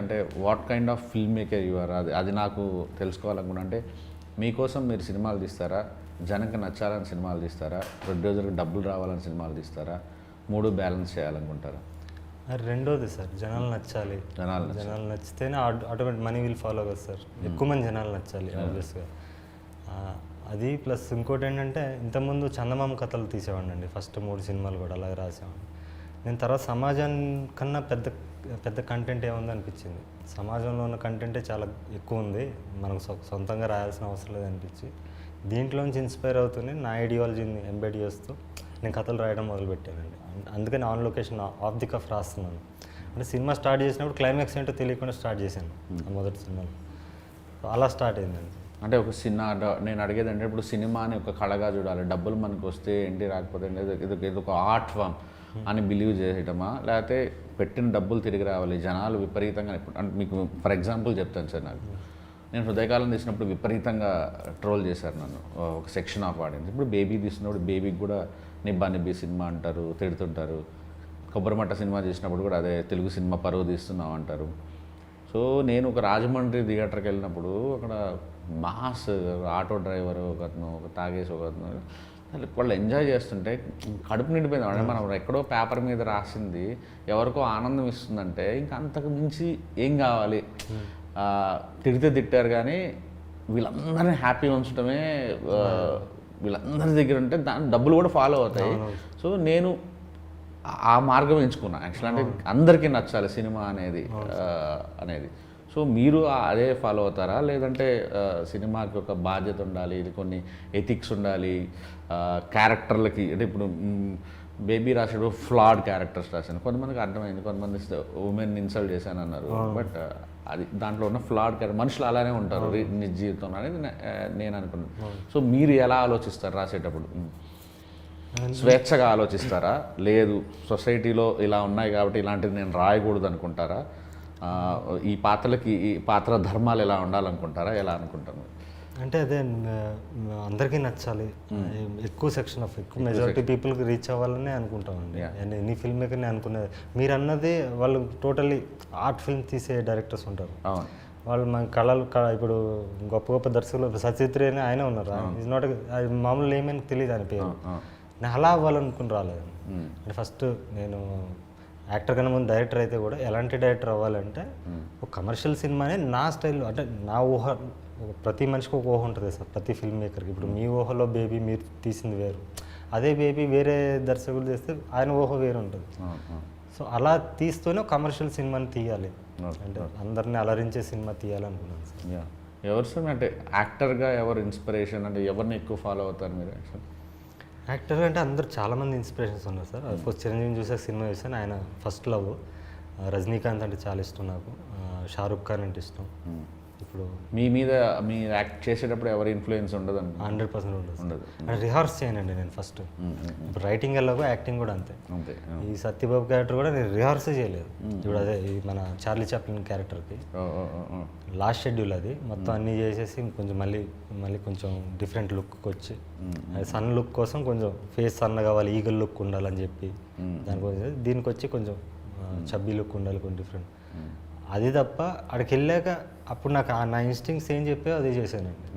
అంటే what kind of film maker you are, అది నాకు తెలుసుకోవాలనుకున్నా. అంటే మీకోసం మీరు సినిమాలు తీస్తారా, జనంకి నచ్చాలని సినిమాలు తీస్తారా, ప్రొడ్యూసర్కి డబ్బులు రావాలని సినిమాలు తీస్తారా, మూడు బ్యాలెన్స్ చేయాలనుకుంటారా? రెండోది సార్, జనాలు నచ్చాలి. జనాలు నచ్చితేనే ఆటోమేటిక్ మనీ విల్ ఫాలో కదా సార్. ఎక్కువ మంది జనాలు నచ్చాలి ఆబ్వియస్గా. అది ప్లస్ ఇంకోటి ఏంటంటే, ఇంతకుముందు చందమామ కథలు తీసేవాడిని అండి. ఫస్ట్ 3 సినిమాలు కూడా అలాగే రాసేవాడిని. నేను తర్వాత సమాజానికన్నా పెద్ద పెద్ద కంటెంట్ ఏముంది అనిపించింది. సమాజంలో ఉన్న కంటెంటే చాలా ఎక్కువ ఉంది, మనం సొంతంగా రాయాల్సిన అవసరం లేదు అనిపించి దీంట్లోంచి ఇన్స్పైర్ అవుతూనే నా ఐడియాలజీని ఎంబెడ్ చేస్తూ నేను కథలు రాయడం మొదలుపెట్టానండి. అందుకని on location off the cuff రాస్తున్నాను. అంటే సినిమా స్టార్ట్ చేసినప్పుడు క్లైమాక్స్ ఏంటో తెలియకుండా స్టార్ట్ చేశాను మొదటి సినిమాలో. అలా స్టార్ట్ అయిందండి. అంటే ఒక సినిమా నేను అడిగేది అంటే, ఇప్పుడు సినిమాని ఒక కళగా చూడాలి, డబ్బులు మనకు వస్తే ఏంటి రాకపోతే ఇది ఒక ఆర్ట్ ఫామ్ అని బిలీవ్ చేయటమా, లేకపోతే పెట్టిన డబ్బులు తిరిగి రావాలి, జనాలు విపరీతంగా. అంటే మీకు ఫర్ ఎగ్జాంపుల్ చెప్తాను సార్, నేను హృదయకాలం తీసినప్పుడు విపరీతంగా ట్రోల్ చేశారు నన్ను ఒక సెక్షన్ ఆఫ్ ఆడియన్స్. ఇప్పుడు బేబీ తీసినప్పుడు బేబీకి కూడా నిబ్బా నిబ్బి సినిమా అంటారు, తిడుతుంటారు. కొబ్బరిమట్ట సినిమా చేసినప్పుడు కూడా అదే తెలుగు సినిమా పరువు తీస్తున్నావు అంటారు. సో నేను ఒక రాజమండ్రి థియేటర్కి వెళ్ళినప్పుడు అక్కడ మాస్ ఆటో డ్రైవర్ ఒకతను, ఒక తాగేసి ఒకతను, వాళ్ళు ఎంజాయ్ చేస్తుంటే కడుపు నిండిపోయింది. అంటే మనం ఎక్కడో పేపర్ మీద రాసింది ఎవరికో ఆనందం ఇస్తుందంటే ఇంకా అంతకు మించి ఏం కావాలి. తిడితే తిట్టారు కానీ వీళ్ళందరినీ హ్యాపీ ఉంచడమే వీళ్ళందరి దగ్గర ఉంటే దాని డబ్బులు కూడా ఫాలో అవుతాయి. సో నేను ఆ మార్గం ఎంచుకున్నాను యాక్చువల్. అంటే అందరికీ నచ్చాలి సినిమా అనేది. సో మీరు అదే ఫాలో అవుతారా, లేదంటే సినిమాకి ఒక బాధ్యత ఉండాలి, ఇది కొన్ని ఎథిక్స్ ఉండాలి, క్యారెక్టర్లకి. అంటే ఇప్పుడు బేబీ రాసాడు ఫ్లాడ్ క్యారెక్టర్స్ రాశాను, కొంతమందికి అర్థమైంది, కొంతమంది ఉమెన్ ఇన్సల్ట్ చేశాను అన్నారు. బట్ అది దాంట్లో ఉన్న ఫ్లాడ్ క్యారెక్టర్, మనుషులు అలానే ఉంటారు నిజ జీవితంలో అనేది నేను అనుకున్నాను. సో మీరు ఎలా ఆలోచిస్తారు రాసేటప్పుడు? స్వేచ్ఛగా ఆలోచిస్తారా, లేదు సొసైటీలో ఇలా ఉన్నాయి కాబట్టి ఇలాంటిది నేను రాయకూడదు అనుకుంటారా, ఈ పాత్రలకి ఈ పాత్ర ధర్మాలు ఎలా ఉండాలనుకుంటారా, ఎలా అనుకుంటాను? అంటే అదే అందరికీ నచ్చాలి, ఎక్కువ మెజారిటీ పీపుల్కి రీచ్ అవ్వాలని అనుకుంటామండి. ఎనీ ఫిల్మ్ మేకర్ని అనుకునేది. మీరు అన్నది వాళ్ళు టోటల్లీ ఆర్ట్ ఫిల్మ్ తీసే డైరెక్టర్స్ ఉంటారు, వాళ్ళు మన కళలు ఇప్పుడు గొప్ప గొప్ప దర్శకులు సచిత్రి అని ఆయన ఉన్నారు. ఈజ్ నాట్ మామూలు ఏమైనా తెలియదు అని పేరు. నేను అలా అవ్వాలనుకుని రాలేదు. అంటే ఫస్ట్ నేను యాక్టర్ కన్నా ముందు డైరెక్టర్ అయితే కూడా ఎలాంటి డైరెక్టర్ అవ్వాలంటే ఒక కమర్షియల్ సినిమానే నా స్టైల్లో, అంటే నా ఊహ. ప్రతి మనిషికి ఒక ఊహ ఉంటుంది సార్, ప్రతి ఫిల్మ్ మేకర్కి. ఇప్పుడు మీ ఊహలో బేబీ మీరు తీసింది వేరు, అదే బేబీ వేరే దర్శకులు చేస్తే ఆయన ఊహ వేరు ఉంటుంది. సో అలా తీస్తూనే కమర్షియల్ సినిమాని తీయాలి, అంటే అందరిని అలరించే సినిమా తీయాలనుకున్నాను సార్. ఎవరు సార్ అంటే యాక్టర్గా ఎవరు ఇన్స్పిరేషన్, అంటే ఎవరిని ఎక్కువ ఫాలో అవుతారు మీరు? యాక్టర్ అంటే అందరు చాలామంది ఇన్స్పిరేషన్స్ ఉన్నారు సార్. అఫ్కోర్స్ చిరంజీవి చూసాక సినిమా చూసాను, ఆయన ఫస్ట్ లవ్. రజనీకాంత్ అంటే చాలా ఇష్టం నాకు, షారుఖ్ ఖాన్ అంటే ఇష్టం. ఇప్పుడు మీ మీద మీరు యాక్ట్ చేసేటప్పుడు ఎవరి ఇన్ఫ్లుయెన్స్ ఉండదు? 100% ఉండదు. అంటే రిహార్స్ చేయనండి నేను ఫస్ట్. ఇప్పుడు రైటింగ్ ఎలాగో యాక్టింగ్ కూడా అంతే. ఈ సత్యబాబు క్యారెక్టర్ కూడా నేను రిహార్సే చేయలేదు. ఇప్పుడు అదే ఈ మన చార్లీ చాప్లిన్ క్యారెక్టర్కి లాస్ట్ షెడ్యూల్ అది మొత్తం అన్నీ చేసేసి కొంచెం మళ్ళీ కొంచెం డిఫరెంట్ లుక్కి వచ్చి, అది సన్ లుక్ కోసం కొంచెం ఫేస్ సన్న కావాలి, ఈగల్ లుక్ ఉండాలని చెప్పి దానికోసం దీనికి వచ్చి కొంచెం చబ్బీ లుక్ ఉండాలి, కొంచెం డిఫరెంట్. అది తప్ప అక్కడికి వెళ్ళాక అప్పుడు నాకు నా ఇన్స్టింక్ట్స్ ఏం చెప్పాయో అదే చేశానండి.